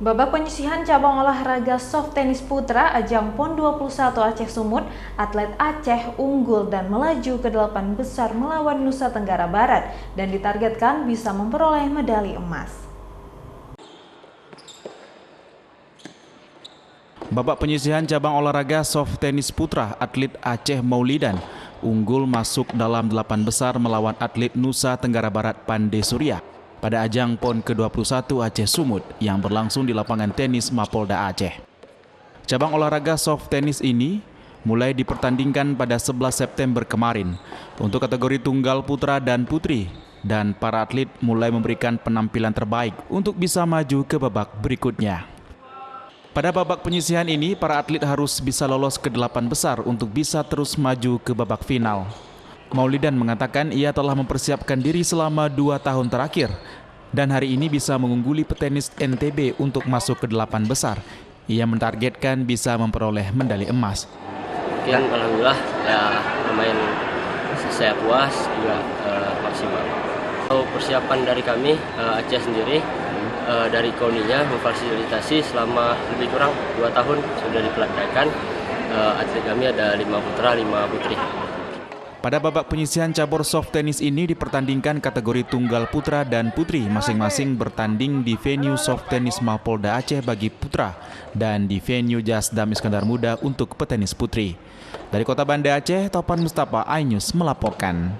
Babak penyisihan cabang olahraga soft tenis putra ajang PON 21 Aceh Sumut, atlet Aceh unggul dan melaju ke 8 besar melawan Nusa Tenggara Barat dan ditargetkan bisa memperoleh medali emas. Babak penyisihan cabang olahraga soft tenis putra, atlet Aceh Maulidan unggul masuk dalam 8 besar melawan atlet Nusa Tenggara Barat Pande Surya pada ajang PON ke-21 Aceh Sumut yang berlangsung di lapangan tenis Mapolda Aceh. Cabang olahraga soft tenis ini mulai dipertandingkan pada 11 September kemarin untuk kategori tunggal putra dan putri, dan para atlet mulai memberikan penampilan terbaik untuk bisa maju ke babak berikutnya. Pada babak penyisihan ini, para atlet harus bisa lolos ke 8 besar untuk bisa terus maju ke babak final. Maulidan mengatakan ia telah mempersiapkan diri selama 2 tahun terakhir dan hari ini bisa mengungguli petenis NTB untuk masuk ke 8 besar. Ia mentargetkan bisa memperoleh medali emas. Alhamdulillah ya, lumayan saya puas juga maksimal. Persiapan dari kami Aceh sendiri dari KONI-nya memfasilitasi selama lebih kurang 2 tahun sudah dipelatihan. Atlet kami ada 5 putra, 5 putri. Pada babak penyisihan cabur soft tenis ini dipertandingkan kategori tunggal putra dan putri, masing-masing bertanding di venue soft tenis Mapolda Aceh bagi putra dan di venue Jasdam Iskandar Muda untuk petenis putri. Dari Kota Banda Aceh, Topan Mustafa, iNews melaporkan.